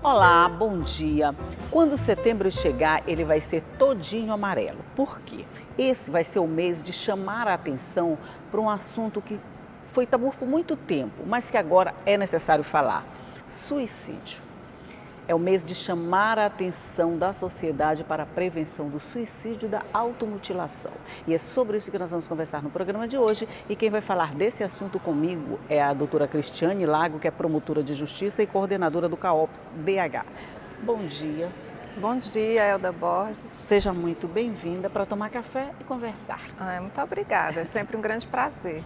Olá, bom dia. Quando setembro chegar, ele vai ser todinho amarelo. Por quê? Esse vai ser o mês de chamar a atenção para um assunto que foi tabu por muito tempo, mas que agora é necessário falar. Suicídio. É o mês de chamar a atenção da sociedade para a prevenção do suicídio e da automutilação. E é sobre isso que nós vamos conversar no programa de hoje. E quem vai falar desse assunto comigo é a doutora Cristiane Lago, que é promotora de justiça e coordenadora do CAOPS DH. Bom dia. Bom dia, Elda Borges. Seja muito bem-vinda para tomar café e conversar. Muito obrigada, é sempre um grande prazer.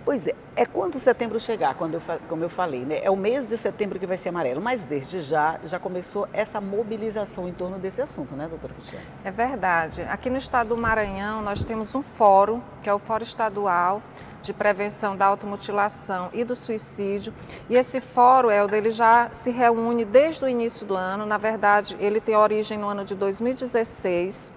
Pois é quando setembro chegar, como eu falei, né? É o mês de setembro que vai ser amarelo, mas desde já começou essa mobilização em torno desse assunto, né, doutora Cristiane? É verdade. Aqui no estado do Maranhão, nós temos um fórum, que é o Fórum Estadual de Prevenção da Automutilação e do Suicídio. E esse fórum, Elda, ele já se reúne desde o início do ano. Na verdade, ele tem origem no ano de 2016,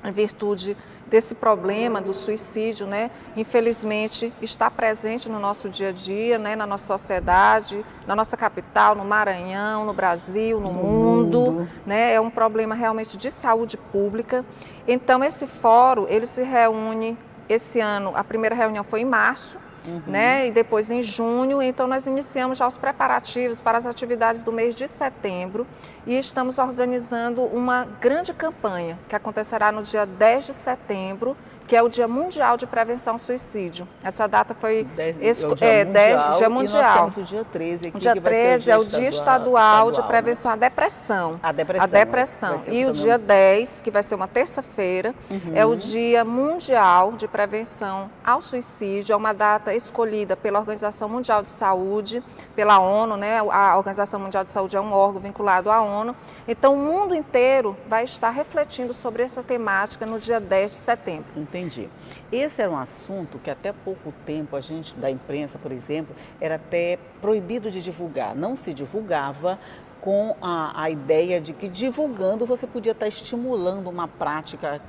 em virtude desse problema do suicídio, né? Infelizmente, está presente no nosso dia a dia, né? Na nossa sociedade, na nossa capital, no Maranhão, no Brasil, no mundo, né? É um problema realmente de saúde pública. Então, esse fórum, ele se reúne esse ano, a primeira reunião foi em março, né? E depois em junho, então nós iniciamos já os preparativos para as atividades do mês de setembro e estamos organizando uma grande campanha que acontecerá no dia 10 de setembro, que é o Dia Mundial de Prevenção ao Suicídio. Essa data foi Dia Mundial. Mundial. E nós temos o dia 13 aqui, o dia que vai ser 13 é o Dia Estadual de Prevenção à Depressão. A depressão. E o dia 10, que vai ser uma terça-feira, é o Dia Mundial de Prevenção ao Suicídio. É uma data escolhida pela Organização Mundial de Saúde, pela ONU, né? A Organização Mundial de Saúde é um órgão vinculado à ONU. Então, o mundo inteiro vai estar refletindo sobre essa temática no dia 10 de setembro. Entendi. Esse era um assunto que até pouco tempo a gente, da imprensa, por exemplo, era até proibido de divulgar. Não se divulgava com a ideia de que divulgando você podia estar estimulando uma prática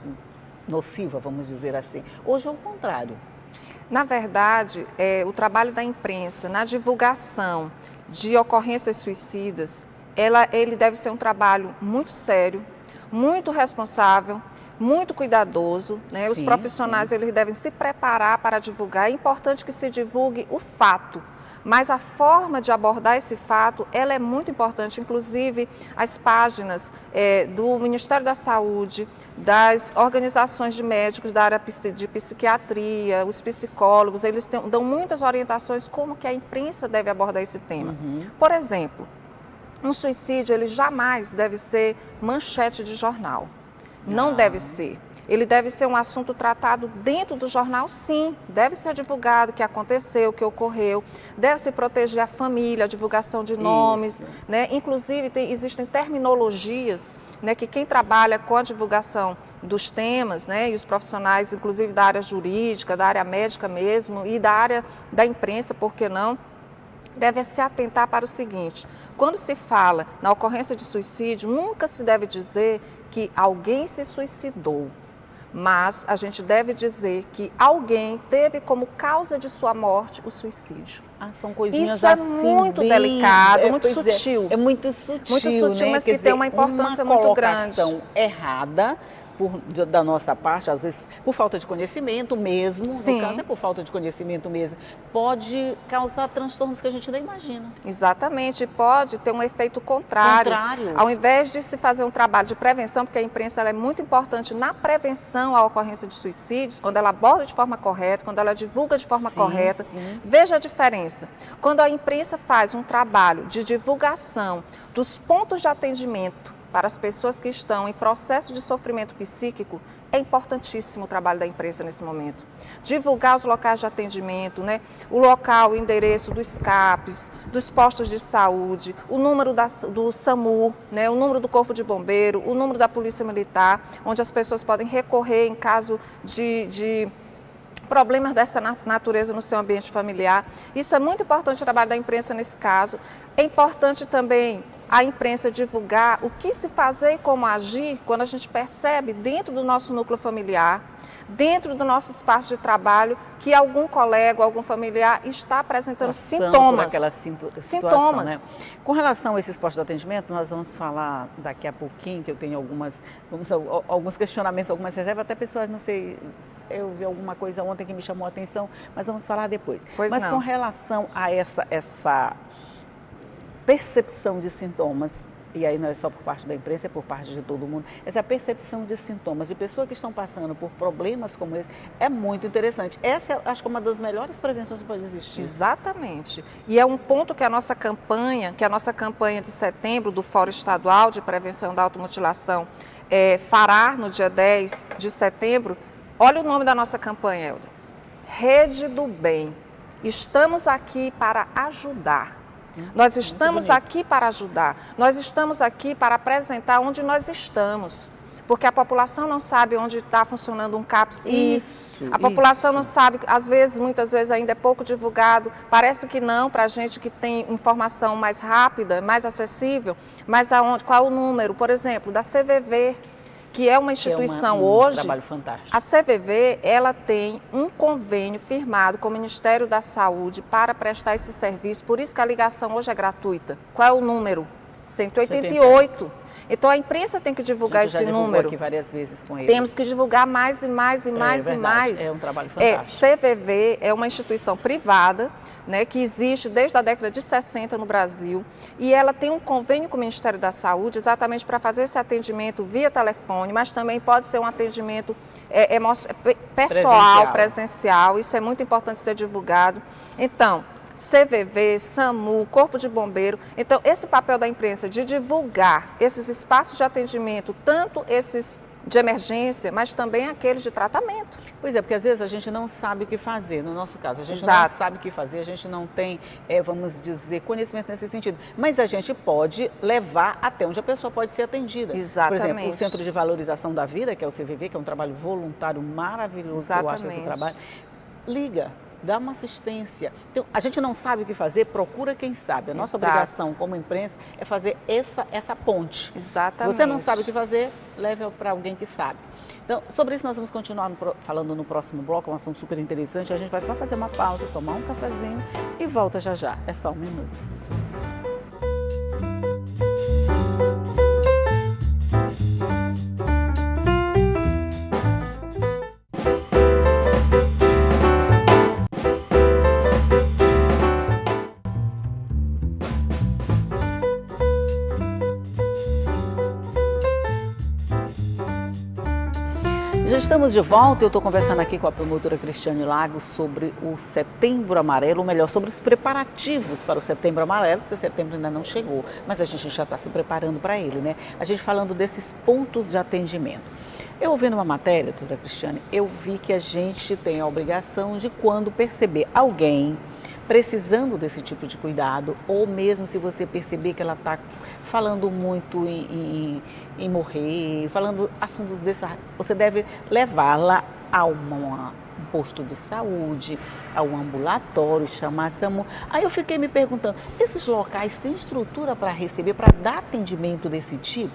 nociva, vamos dizer assim. Hoje é o contrário. Na verdade, o trabalho da imprensa na divulgação de ocorrências suicidas, ele deve ser um trabalho muito sério, muito responsável, muito cuidadoso, né? Os profissionais eles devem se preparar para divulgar. É importante que se divulgue o fato, mas a forma de abordar esse fato, ela é muito importante. Inclusive, as páginas do Ministério da Saúde, das organizações de médicos da área de psiquiatria, os psicólogos, eles dão muitas orientações como que a imprensa deve abordar esse tema. Por exemplo, um suicídio, ele jamais deve ser manchete de jornal. Não deve ser. Ele deve ser um assunto tratado dentro do jornal, sim. Deve ser divulgado o que aconteceu, o que ocorreu. Deve-se proteger a família, a divulgação de nomes, né? Inclusive, existem terminologias, né, que quem trabalha com a divulgação dos temas, né, e os profissionais, inclusive da área jurídica, da área médica mesmo e da área da imprensa, por que não, deve se atentar para o seguinte: quando se fala na ocorrência de suicídio, nunca se deve dizer que alguém se suicidou, mas a gente deve dizer que alguém teve como causa de sua morte o suicídio. São coisinhas Isso assim, é muito delicado, muito É sutil. muito sutil, né? Mas que tem uma importância muito grande. Uma colocação errada da nossa parte, às vezes por falta de conhecimento mesmo, no caso é por falta de conhecimento mesmo, pode causar transtornos que a gente nem imagina. Exatamente, pode ter um efeito contrário. Ao invés de se fazer um trabalho de prevenção, porque a imprensa ela é muito importante na prevenção à ocorrência de suicídios, quando ela aborda de forma correta, quando ela divulga de forma correta. Veja a diferença. Quando a imprensa faz um trabalho de divulgação dos pontos de atendimento para as pessoas que estão em processo de sofrimento psíquico, é importantíssimo o trabalho da imprensa nesse momento. Divulgar os locais de atendimento, né? O local, o endereço dos CAPs, dos postos de saúde, o número do SAMU, né? O número do Corpo de Bombeiro, o número da Polícia Militar, onde as pessoas podem recorrer em caso de problemas dessa natureza no seu ambiente familiar. Isso é muito importante o trabalho da imprensa nesse caso. É importante também a imprensa divulgar o que se fazer e como agir quando a gente percebe dentro do nosso núcleo familiar, dentro do nosso espaço de trabalho que algum colega, algum familiar está apresentando sintomas. Aquela situação, né? Com relação a esses postos de atendimento, nós vamos falar daqui a pouquinho, que eu tenho alguns questionamentos, algumas reservas, até pessoas, não sei, eu vi alguma coisa ontem que me chamou a atenção, mas vamos falar depois. Mas com relação a essa percepção de sintomas, e aí não é só por parte da imprensa, é por parte de todo mundo, essa percepção de sintomas de pessoas que estão passando por problemas como esse é muito interessante. Essa acho que é uma das melhores prevenções que pode existir. Exatamente. E é um ponto que a nossa campanha de setembro do Fórum Estadual de Prevenção da Automutilação fará no dia 10 de setembro. Olha o nome da nossa campanha, Elda. Rede do Bem. Estamos aqui para ajudar. Nós estamos aqui para ajudar, nós estamos aqui para apresentar onde nós estamos, porque a população não sabe onde está funcionando um CAPS-I, a população não sabe, muitas vezes ainda é pouco divulgado, parece que não, para a gente que tem informação mais rápida, mais acessível, mas qual é o número, por exemplo, da CVV, que é uma instituição hoje, trabalho fantástico. A CVV, ela tem um convênio firmado com o Ministério da Saúde para prestar esse serviço, por isso que a ligação hoje é gratuita. Qual é o número? 188. Então, a imprensa tem que divulgar esse número. Aqui várias vezes com eles. Temos que divulgar mais e mais e mais e mais. É um trabalho fantástico. CVV é uma instituição privada, né, que existe desde a década de 60 no Brasil, e ela tem um convênio com o Ministério da Saúde exatamente para fazer esse atendimento via telefone, mas também pode ser um atendimento pessoal, presencial. Isso é muito importante ser divulgado. Então, CVV, SAMU, Corpo de Bombeiro. Então, esse papel da imprensa de divulgar esses espaços de atendimento, tanto esses de emergência, mas também aqueles de tratamento. Pois é, porque às vezes a gente não sabe o que fazer, no nosso caso. A gente não sabe o que fazer, a gente não tem, vamos dizer, conhecimento nesse sentido. Mas a gente pode levar até onde a pessoa pode ser atendida. Exatamente. Por exemplo, o Centro de Valorização da Vida, que é o CVV, que é um trabalho voluntário maravilhoso, que eu acho esse trabalho. Liga. Dá uma assistência. Então, a gente não sabe o que fazer, procura quem sabe. A nossa obrigação como imprensa é fazer essa ponte. Exatamente. Se você não sabe o que fazer, leve para alguém que sabe. Então, sobre isso nós vamos continuar falando no próximo bloco, um assunto super interessante. A gente vai só fazer uma pausa, tomar um cafezinho e volta já já. É só um minuto. Já estamos de volta, eu estou conversando aqui com a promotora Cristiane Lagos sobre o Setembro Amarelo, ou melhor, sobre os preparativos para o Setembro Amarelo, porque o setembro ainda não chegou, mas a gente já está se preparando para ele, né? A gente falando desses pontos de atendimento. Eu ouvindo uma matéria, doutora Cristiane, eu vi que a gente tem a obrigação de, quando perceber alguém precisando desse tipo de cuidado, ou mesmo se você perceber que ela está falando muito em morrer, falando assuntos desse, você deve levá-la a um posto de saúde, a um ambulatório, chamar SAMU. Aí eu fiquei me perguntando, esses locais têm estrutura para receber, para dar atendimento desse tipo?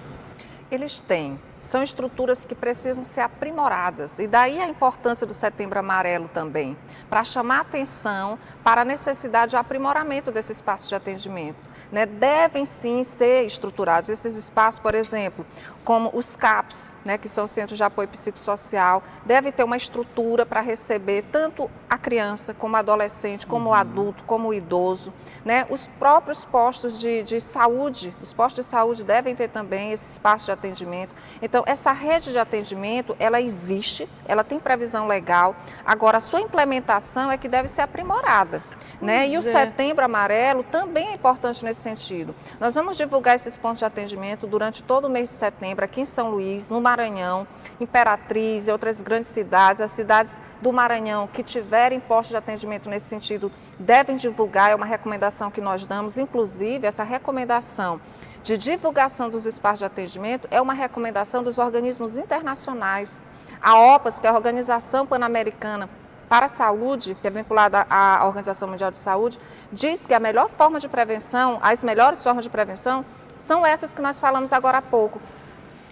Eles têm. São estruturas que precisam ser aprimoradas, e daí a importância do Setembro Amarelo também, para chamar atenção para a necessidade de aprimoramento desse espaço de atendimento, né? Devem sim ser estruturados esses espaços, por exemplo, como os CAPS, né, que são Centros de Apoio Psicossocial, deve ter uma estrutura para receber tanto a criança, como o adolescente, como o adulto, como o idoso, né? Os próprios postos de saúde, os postos de saúde devem ter também esse espaço de atendimento. Então, essa rede de atendimento, ela existe, ela tem previsão legal, agora a sua implementação é que deve ser aprimorada, né? E o Setembro Amarelo também é importante nesse sentido. Nós vamos divulgar esses pontos de atendimento durante todo o mês de setembro, aqui em São Luís, no Maranhão, Imperatriz e outras grandes cidades. As cidades do Maranhão que tiverem postos de atendimento nesse sentido devem divulgar, é uma recomendação que nós damos, inclusive essa recomendação de divulgação dos espaços de atendimento é uma recomendação dos organismos internacionais. A OPAS, que é a Organização Pan-Americana para a Saúde, que é vinculada à Organização Mundial de Saúde, diz que a melhor forma de prevenção, as melhores formas de prevenção, são essas que nós falamos agora há pouco.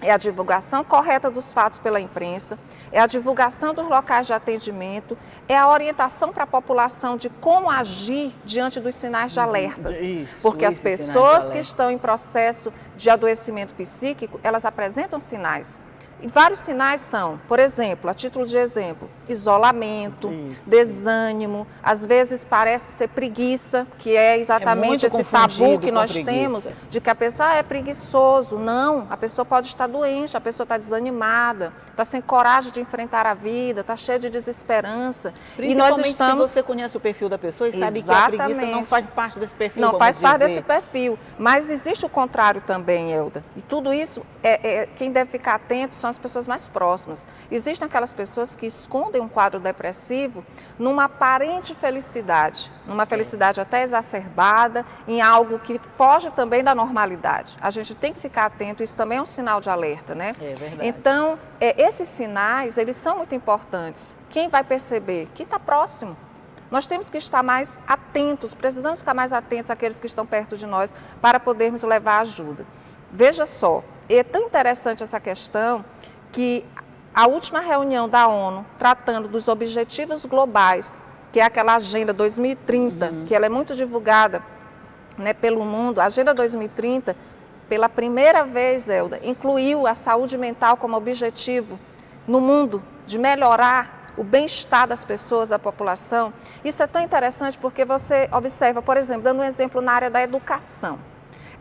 é a divulgação correta dos fatos pela imprensa, é a divulgação dos locais de atendimento, é a orientação para a população de como agir diante dos sinais de alertas. Porque as pessoas que estão em processo de adoecimento psíquico, elas apresentam sinais. E vários sinais são, por exemplo, a título de exemplo, isolamento, desânimo, às vezes parece ser preguiça, que é exatamente esse tabu que nós temos de que a pessoa é preguiçoso. Não, a pessoa pode estar doente, a pessoa está desanimada, está sem coragem de enfrentar a vida, está cheia de desesperança. E nós estamos... se você conhece o perfil da pessoa e sabe que a preguiça não faz parte desse perfil, não faz parte desse perfil, mas existe o contrário também, Elda. E tudo isso, quem deve ficar atento são as pessoas mais próximas. Existem aquelas pessoas que escondem um quadro depressivo numa aparente felicidade, numa felicidade até exacerbada, em algo que foge também da normalidade. A gente tem que ficar atento, isso também é um sinal de alerta, né? É verdade. Então, esses sinais, eles são muito importantes. Quem vai perceber? Quem está próximo. Nós temos que estar mais atentos, precisamos ficar mais atentos àqueles que estão perto de nós para podermos levar ajuda. Veja só, é tão interessante essa questão que a última reunião da ONU, tratando dos objetivos globais, que é aquela Agenda 2030, que ela é muito divulgada, né, pelo mundo, a Agenda 2030, pela primeira vez, Elda, incluiu a saúde mental como objetivo no mundo, de melhorar o bem-estar das pessoas, da população. Isso é tão interessante porque você observa, por exemplo, dando um exemplo na área da educação.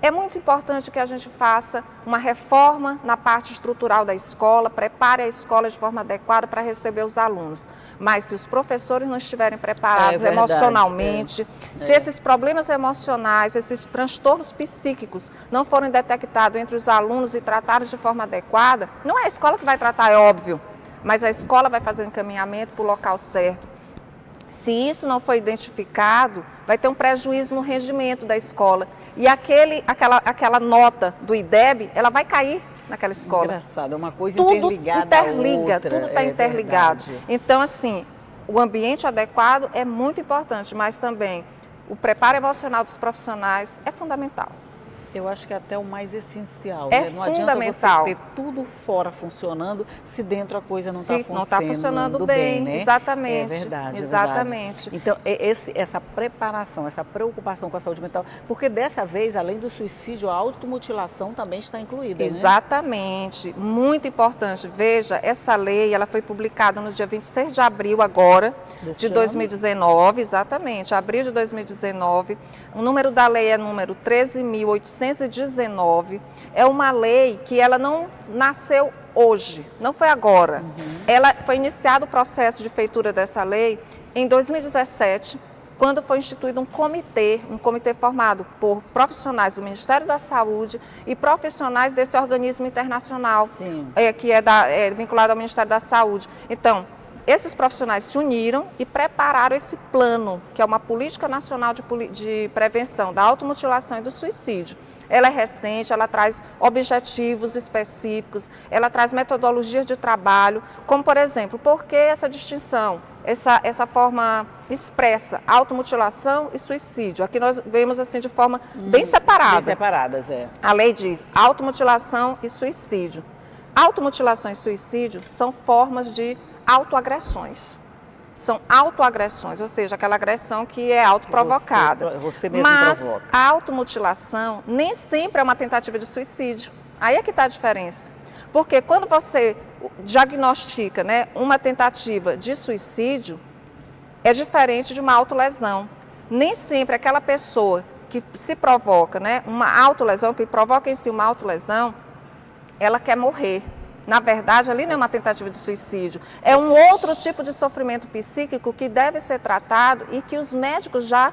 É muito importante que a gente faça uma reforma na parte estrutural da escola, prepare a escola de forma adequada para receber os alunos. Mas se os professores não estiverem preparados emocionalmente, se esses problemas emocionais, esses transtornos psíquicos não forem detectados entre os alunos e tratados de forma adequada, não é a escola que vai tratar, é óbvio, mas a escola vai fazer o encaminhamento para o local certo. Se isso não for identificado, vai ter um prejuízo no rendimento da escola. E aquela nota do IDEB, ela vai cair naquela escola. Engraçado, é uma coisa tudo interligada à outra. Tudo está interligado. Verdade. Então, assim, o ambiente adequado é muito importante, mas também o preparo emocional dos profissionais é fundamental. Eu acho que é até o mais essencial. É né? Não fundamental. adianta você ter tudo fora funcionando se dentro a coisa não está funcionando bem, né? Exatamente. É verdade. Exatamente. É verdade. Então, essa preparação, essa preocupação com a saúde mental, porque dessa vez, além do suicídio, a automutilação também está incluída, Exatamente. Né? Muito importante. Veja, essa lei, ela foi publicada no dia 26 de abril agora, de 2019, exatamente, abril de 2019. O número da lei é número 13.819. É uma lei que ela não nasceu hoje, não foi agora. Ela foi iniciado o processo de feitura dessa lei em 2017, quando foi instituído um comitê formado por profissionais do Ministério da Saúde e profissionais desse organismo internacional, que é vinculado ao Ministério da Saúde. Então, esses profissionais se uniram e prepararam esse plano, que é uma política nacional de prevenção da automutilação e do suicídio. Ela é recente, ela traz objetivos específicos, ela traz metodologias de trabalho, como, por exemplo, por que essa distinção, essa forma expressa, automutilação e suicídio? Aqui nós vemos assim de forma bem separada. Bem separadas, é. A lei diz automutilação e suicídio. Automutilação e suicídio são formas de autoagressões. São autoagressões, ou seja, aquela agressão que é autoprovocada. Você mesmo provoca. Mas a automutilação nem sempre é uma tentativa de suicídio. Aí é que está a diferença. Porque quando você diagnostica, né, uma tentativa de suicídio, é diferente de uma autolesão. Nem sempre aquela pessoa que se provoca, né, uma autolesão, que provoca em si uma autolesão, ela quer morrer. Na verdade, ali não é uma tentativa de suicídio, é um outro tipo de sofrimento psíquico que deve ser tratado e que os médicos já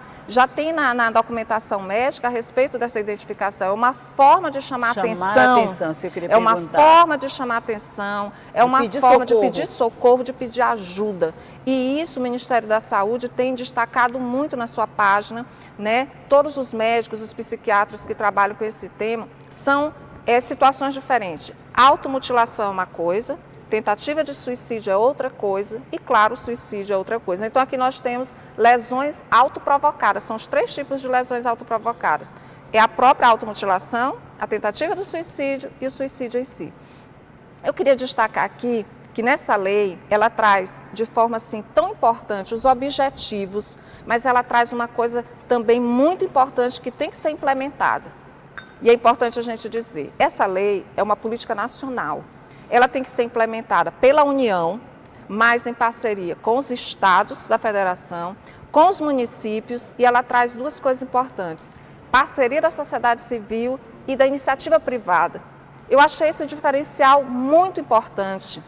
têm na documentação médica a respeito dessa identificação. É uma forma de chamar atenção, é uma forma de chamar atenção, é uma forma de pedir socorro, de pedir ajuda. E isso o Ministério da Saúde tem destacado muito na sua página, né? Todos os médicos, os psiquiatras que trabalham com esse tema são situações diferentes. Automutilação é uma coisa, tentativa de suicídio é outra coisa e, claro, o suicídio é outra coisa. Então, aqui nós temos lesões autoprovocadas. São os 3 tipos de lesões autoprovocadas. É a própria automutilação, a tentativa do suicídio e o suicídio em si. Eu queria destacar aqui que nessa lei, ela traz de forma assim tão importante os objetivos, mas ela traz uma coisa também muito importante que tem que ser implementada. E é importante a gente dizer, essa lei é uma política nacional. Ela tem que ser implementada pela União, mas em parceria com os estados da federação, com os municípios, e ela traz duas coisas importantes: parceria da sociedade civil e da iniciativa privada. Eu achei esse diferencial muito importante,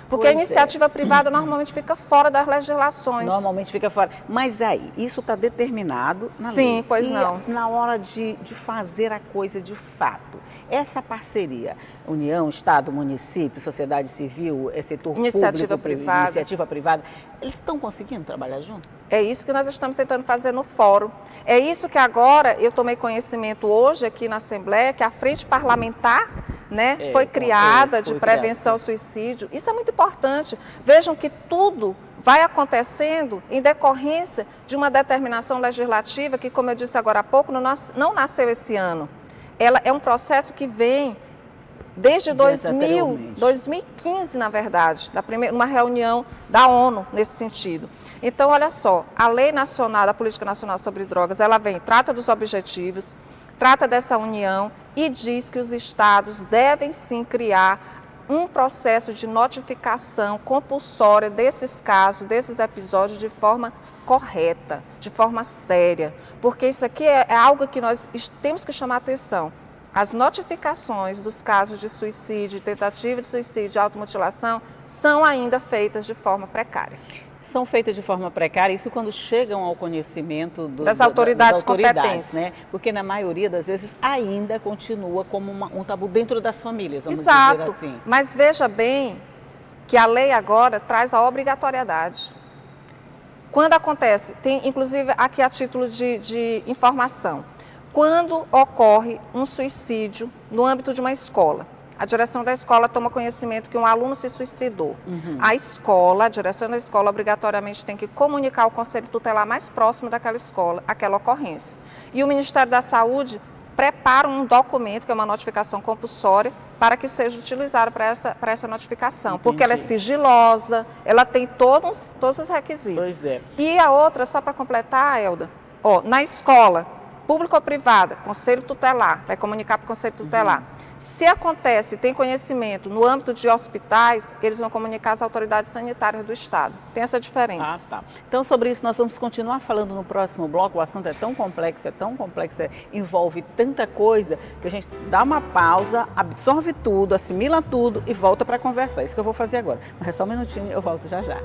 porque a iniciativa privada normalmente fica fora das legislações. Normalmente fica fora. Mas aí, isso está determinado na lei. Sim, pois e não. Na hora de fazer a coisa de fato, essa parceria, União, Estado, município, sociedade civil, setor iniciativa público, privada. iniciativa privada, eles estão conseguindo trabalhar junto? É isso que nós estamos tentando fazer no fórum. É isso que agora eu tomei conhecimento hoje aqui na Assembleia, que a Frente Parlamentar, né, foi criada de prevenção ao suicídio. Isso é muito importante. Vejam que tudo vai acontecendo em decorrência de uma determinação legislativa que, como eu disse agora há pouco, não nasceu esse ano. Ela é um processo que vem desde 2015, na verdade, uma reunião da ONU nesse sentido. Então, olha só, a Lei Nacional, da Política Nacional sobre Drogas, ela trata dos objetivos, trata dessa união e diz que os estados devem sim criar um processo de notificação compulsória desses casos, desses episódios de forma correta, de forma séria, porque isso aqui é algo que nós temos que chamar atenção. As notificações dos casos de suicídio, tentativa de suicídio e automutilação são ainda feitas de forma precária. São feitas de forma precária, isso quando chegam ao conhecimento das autoridades competentes, né? Porque na maioria das vezes ainda continua como um tabu dentro das famílias, vamos Exato, dizer assim. Mas veja bem que a lei agora traz a obrigatoriedade. Quando acontece, tem inclusive aqui a título de informação, quando ocorre um suicídio no âmbito de uma escola, a direção da escola toma conhecimento que um aluno se suicidou. A direção da escola obrigatoriamente tem que comunicar ao conselho tutelar mais próximo daquela escola, aquela ocorrência. E o Ministério da Saúde prepara um documento, que é uma notificação compulsória, para que seja utilizada para essa notificação. Entendi. Porque ela é sigilosa, ela tem todos os requisitos. Pois é. E a outra, só para completar, Elda, na escola, pública ou privada, conselho tutelar, vai comunicar para o conselho tutelar. Se acontece, tem conhecimento no âmbito de hospitais, eles vão comunicar às autoridades sanitárias do Estado. Tem essa diferença. Tá. Então, sobre isso, nós vamos continuar falando no próximo bloco. O assunto é tão complexo, envolve tanta coisa, que a gente dá uma pausa, absorve tudo, assimila tudo e volta para conversar. É isso que eu vou fazer agora. Mas é só um minutinho, eu volto já já.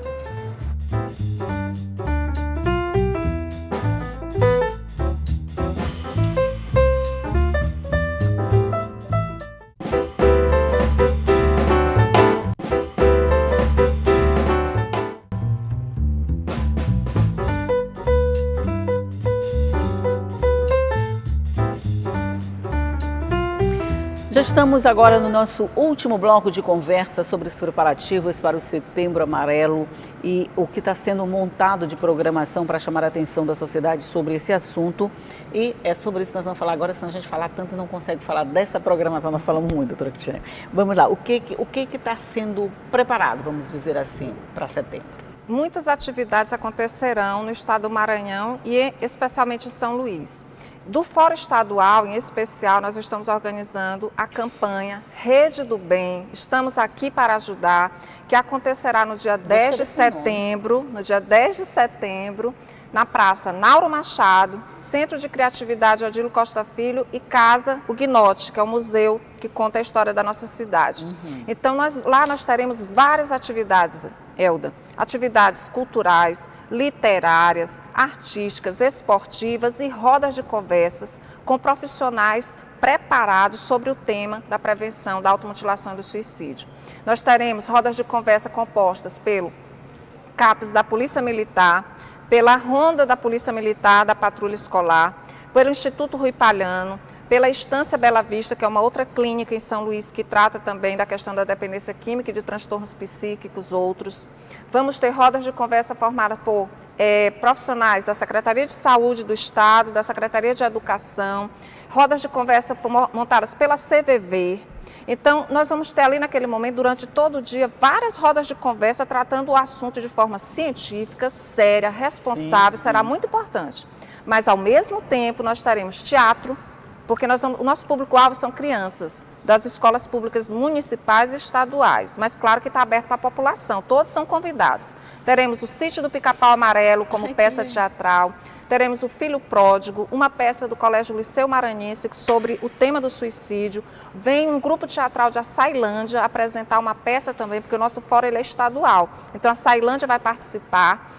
Já estamos agora no nosso último bloco de conversa sobre os preparativos para o Setembro Amarelo e o que está sendo montado de programação para chamar a atenção da sociedade sobre esse assunto. E é sobre isso que nós vamos falar agora, senão a gente falar tanto e não consegue falar dessa programação. Nós falamos muito, doutora Cristiane. Vamos lá, o que está sendo preparado, vamos dizer assim, para setembro? Muitas atividades acontecerão no estado do Maranhão e especialmente em São Luís. Do Fórum Estadual, em especial, nós estamos organizando a campanha Rede do Bem, estamos aqui para ajudar, que acontecerá no dia 10 de setembro, na Praça Nauro Machado, Centro de Criatividade Odilo Costa Filho e Casa Huguenote, que é o museu que conta a história da nossa cidade. Então, lá nós teremos várias atividades, Elda, atividades culturais, literárias, artísticas, esportivas e rodas de conversas com profissionais preparados sobre o tema da prevenção da automutilação e do suicídio. Nós teremos rodas de conversa compostas pelo CAPES da Polícia Militar, pela Ronda da Polícia Militar, da Patrulha Escolar, pelo Instituto Rui Palhano, pela Estância Bela Vista, que é uma outra clínica em São Luís que trata também da questão da dependência química e de transtornos psíquicos outros. Vamos ter rodas de conversa formadas por profissionais da Secretaria de Saúde do Estado, da Secretaria de Educação, rodas de conversa montadas pela CVV. Então, nós vamos ter ali naquele momento, durante todo o dia, várias rodas de conversa tratando o assunto de forma científica, séria, responsável, sim. será muito importante. Mas, ao mesmo tempo, nós teremos teatro, porque o nosso público-alvo são crianças das escolas públicas municipais e estaduais, mas claro que está aberto para a população, todos são convidados. Teremos o Sítio do Pica-Pau Amarelo como peça teatral, teremos o Filho Pródigo, uma peça do Colégio Liceu Maranhense sobre o tema do suicídio. Vem um grupo teatral de Açailândia apresentar uma peça também, porque o nosso fórum ele é estadual, então a Açailândia vai participar.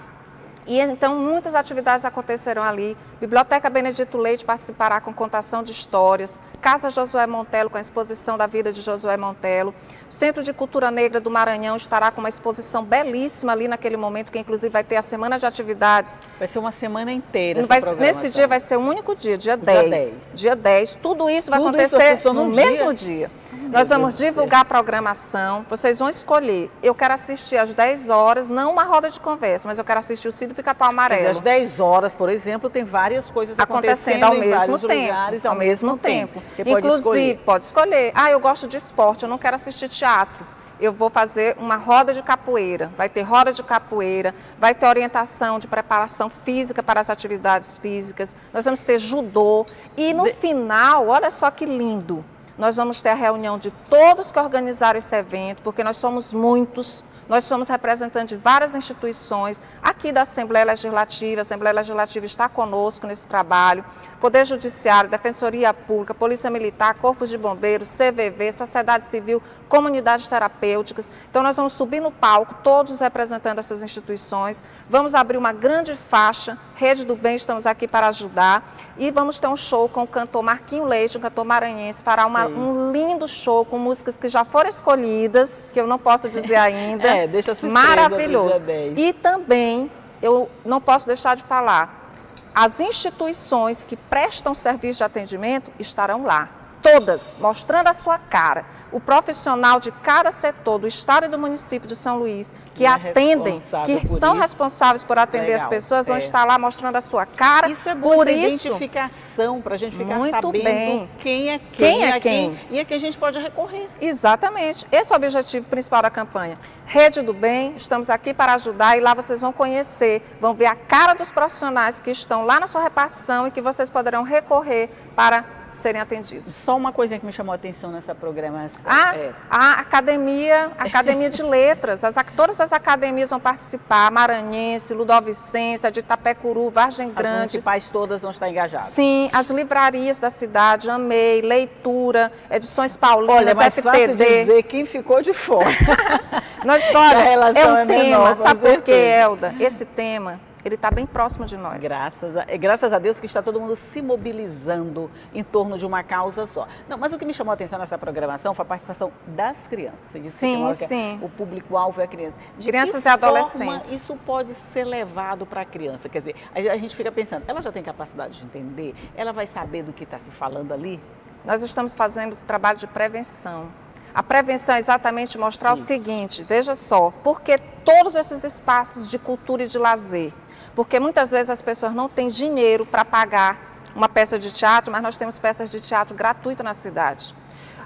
E então muitas atividades acontecerão ali. Biblioteca Benedito Leite participará com contação de histórias. Casa Josué Montelo com a exposição da vida de Josué Montelo. O Centro de Cultura Negra do Maranhão estará com uma exposição belíssima ali naquele momento, que inclusive vai ter a semana de atividades. Vai ser uma semana inteira Nesse dia vai ser um único dia, dia 10. Dia 10. Tudo isso vai acontecer no mesmo dia. Nós vamos divulgar a programação, vocês vão escolher. Eu quero assistir às 10 horas, não uma roda de conversa, mas eu quero assistir o Sítio do Pica-Pau Amarelo. Às 10 horas, por exemplo, tem várias coisas acontecendo ao em mesmo vários tempo. lugares Ao mesmo tempo. Você pode Inclusive, pode escolher. Ah, eu gosto de esporte, eu não quero assistir teatro. Eu vou fazer uma roda de capoeira, vai ter roda de capoeira, vai ter orientação de preparação física para as atividades físicas, nós vamos ter judô e no final, olha só que lindo, nós vamos ter a reunião de todos que organizaram esse evento, porque nós somos muitos, nós somos representantes de várias instituições, aqui da Assembleia Legislativa, a Assembleia Legislativa está conosco nesse trabalho, Poder Judiciário, Defensoria Pública, Polícia Militar, Corpos de Bombeiros, CVV, Sociedade Civil, comunidades terapêuticas. Então nós vamos subir no palco, todos representando essas instituições, vamos abrir uma grande faixa, Rede do Bem, estamos aqui para ajudar, e vamos ter um show com o cantor Marquinho Leite, um cantor maranhense, fará um lindo show com músicas que já foram escolhidas, que eu não posso dizer ainda. Deixa surpresa. Maravilhoso. E também, eu não posso deixar de falar, as instituições que prestam serviço de atendimento estarão lá. Todas, mostrando a sua cara. O profissional de cada setor do estado e do município de São Luís, que atendem, que são responsáveis por atender as pessoas, vão estar lá mostrando a sua cara. Isso é bom, essa identificação, para a gente ficar sabendo quem é quem e a quem a gente pode recorrer. Exatamente. Esse é o objetivo principal da campanha. Rede do Bem, estamos aqui para ajudar e lá vocês vão conhecer, vão ver a cara dos profissionais que estão lá na sua repartição e que vocês poderão recorrer para serem atendidos. Só uma coisinha que me chamou a atenção nessa programação. A Academia de Letras, todas as academias vão participar, Maranhense, Ludovicense, a de Itapecuru, Vargem Grande. As municipais todas vão estar engajadas. Sim, as livrarias da cidade, Amei, Leitura, Edições Paulinas, Olha, mas FTD. fácil dizer quem ficou de fora. Olha, é um tema, menor, sabe por quê, Elda? Esse tema, ele está bem próximo de nós. Graças a Deus que está todo mundo se mobilizando em torno de uma causa só. Não, mas o que me chamou a atenção nessa programação foi a participação das crianças. Sim. O público-alvo é a criança. Crianças e adolescentes. Isso pode ser levado para a criança? Quer dizer, a gente fica pensando, ela já tem capacidade de entender? Ela vai saber do que está se falando ali? Nós estamos fazendo trabalho de prevenção. A prevenção é exatamente mostrar o seguinte, veja só, porque todos esses espaços de cultura e de lazer, porque muitas vezes as pessoas não têm dinheiro para pagar uma peça de teatro, mas nós temos peças de teatro gratuitas na cidade.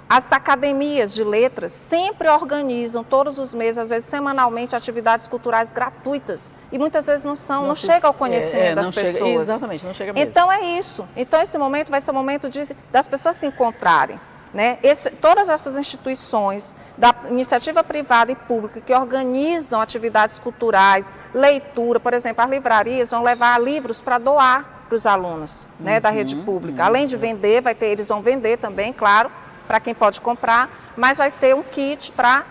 As academias de letras sempre organizam, todos os meses, às vezes semanalmente, atividades culturais gratuitas. E muitas vezes não chega ao conhecimento das pessoas. Exatamente, não chega mesmo. Então é isso. Então esse momento vai ser o momento das pessoas se encontrarem. Né? Todas essas instituições da iniciativa privada e pública que organizam atividades culturais, leitura, por exemplo, as livrarias vão levar livros para doar para os alunos da rede pública. Além de vender, eles vão vender também, claro, para quem pode comprar, mas vai ter um kit para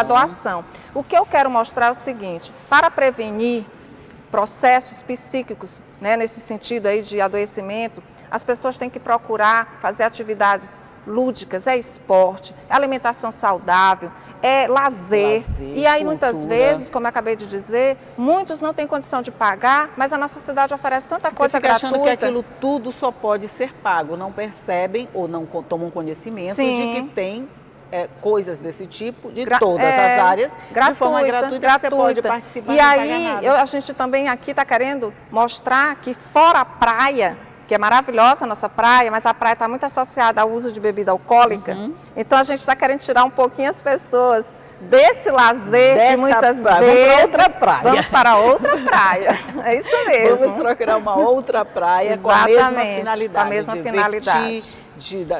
doação. O que eu quero mostrar é o seguinte, para prevenir processos psíquicos, nesse sentido aí de adoecimento, as pessoas têm que procurar fazer atividades lúdicas, é esporte, é alimentação saudável, lazer. E aí, muitas cultura. vezes, como eu acabei de dizer, muitos não têm condição de pagar, mas a nossa cidade oferece tanta coisa gratuita. Achando que aquilo tudo só pode ser pago, não percebem ou não tomam conhecimento de que tem coisas desse tipo, de todas as áreas, de forma gratuita, que você pode participar. E aí, a gente também aqui está querendo mostrar que fora a praia, que é maravilhosa a nossa praia, mas a praia está muito associada ao uso de bebida alcoólica, então a gente está querendo tirar um pouquinho as pessoas desse lazer que muitas vezes vamos para outra praia. É isso mesmo. Vamos procurar uma outra praia com a mesma finalidade,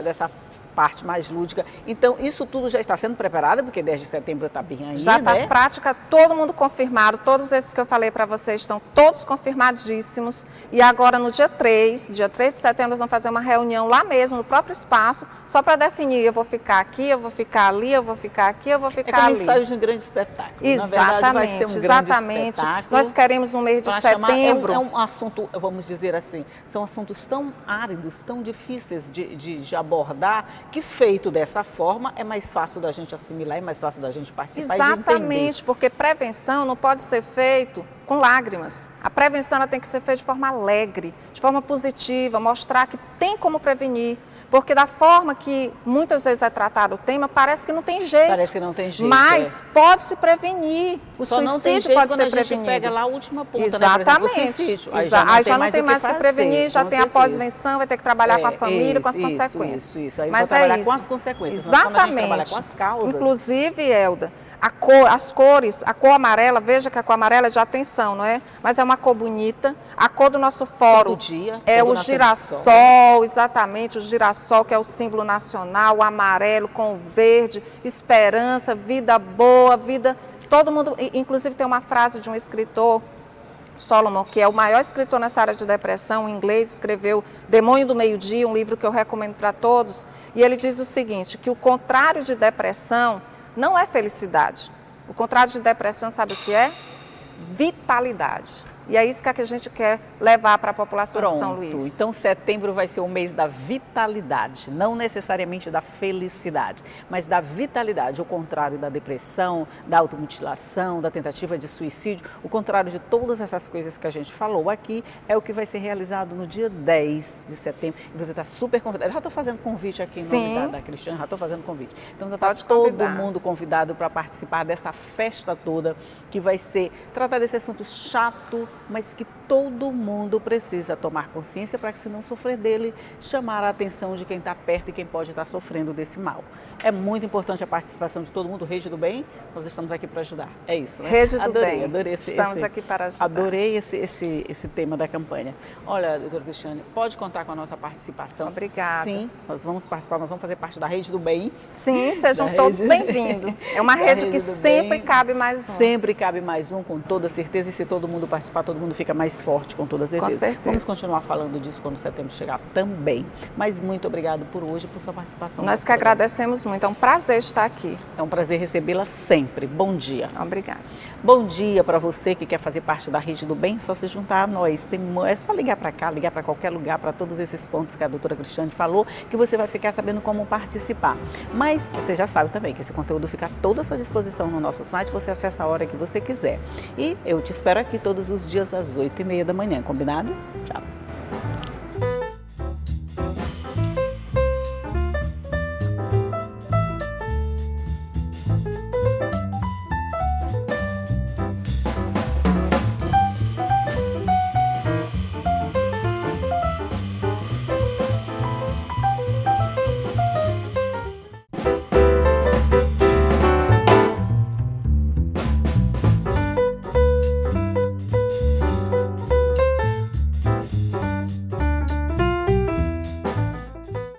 dessa parte mais lúdica. Então, isso tudo já está sendo preparado, porque 10 de setembro está bem aí, já está prática, todo mundo confirmado, todos esses que eu falei para vocês estão todos confirmadíssimos. E agora, no dia 3 de setembro, nós vamos fazer uma reunião lá mesmo, no próprio espaço, só para definir, eu vou ficar aqui, eu vou ficar ali, eu vou ficar aqui, eu vou ficar ali. É como ensaio de um grande espetáculo. Exatamente, na verdade, vai ser um grande espetáculo. Nós queremos no mês de setembro. É um assunto, vamos dizer assim, são assuntos tão áridos, tão difíceis de abordar, que feito dessa forma é mais fácil da gente assimilar, é mais fácil da gente participar. Exatamente, porque prevenção não pode ser feito com lágrimas. A prevenção ela tem que ser feita de forma alegre, de forma positiva, mostrar que tem como prevenir. Porque da forma que muitas vezes é tratado o tema, parece que não tem jeito. Parece que não tem jeito. Mas pode se prevenir. O só suicídio pode ser prevenido. A gente pega lá a última ponta, exatamente. Né? Por exemplo, o suicídio. Aí já não tem mais o que prevenir, já tem a pós-venção, vai ter que trabalhar com a família, com as consequências. Isso. Aí mas trabalhar com as consequências. Exatamente. Trabalhar com as causas. Inclusive, Elda, as cores, a cor amarela, veja que a cor amarela é de atenção, não é? Mas é uma cor bonita. A cor do nosso fórum é o girassol, exatamente, o girassol que é o símbolo nacional, o amarelo com o verde, esperança, vida boa, vida... Todo mundo, inclusive tem uma frase de um escritor, Solomon, que é o maior escritor nessa área de depressão, em inglês, escreveu Demônio do Meio-Dia, um livro que eu recomendo para todos, e ele diz o seguinte, que o contrário de depressão não é felicidade. O contrário de depressão, sabe o que é? Vitalidade. E é isso que a gente quer levar para a população de São Luís. Então, setembro vai ser o mês da vitalidade, não necessariamente da felicidade, mas da vitalidade, o contrário da depressão, da automutilação, da tentativa de suicídio, o contrário de todas essas coisas que a gente falou aqui, é o que vai ser realizado no dia 10 de setembro. E você está super convidado. Eu já estou fazendo convite aqui em nome da Cristiane, já estou fazendo convite. Então, já está todo mundo convidado para participar dessa festa toda, que vai ser tratar desse assunto chato, mas que todo mundo precisa tomar consciência para que, se não sofrer dele, chamar a atenção de quem está perto e quem pode estar sofrendo desse mal. É muito importante a participação de todo mundo. Rede do Bem, nós estamos aqui para ajudar. É isso, né? Rede do Bem. Adorei estamos aqui para ajudar. Adorei esse tema da campanha. Olha, doutora Cristiane, pode contar com a nossa participação. Obrigada. Sim, nós vamos participar, nós vamos fazer parte da Rede do Bem. Sim, sejam todos bem-vindos. É uma rede que sempre cabe mais um. Sempre cabe mais um, com toda certeza. E se todo mundo participar, todo mundo fica mais forte, com toda certeza. Com certeza. Vamos continuar falando disso quando setembro chegar também. Mas muito obrigado por hoje, por sua participação. Nós que agradecemos muito. É um prazer estar aqui. É um prazer recebê-la sempre. Bom dia. Obrigada. Bom dia para você que quer fazer parte da Rede do Bem, só se juntar a nós. É só ligar para cá, ligar para qualquer lugar, para todos esses pontos que a doutora Cristiane falou, que você vai ficar sabendo como participar. Mas você já sabe também que esse conteúdo fica todo à sua disposição no nosso site, você acessa a hora que você quiser. E eu te espero aqui todos os dias às 8h30 da manhã, combinado? Tchau.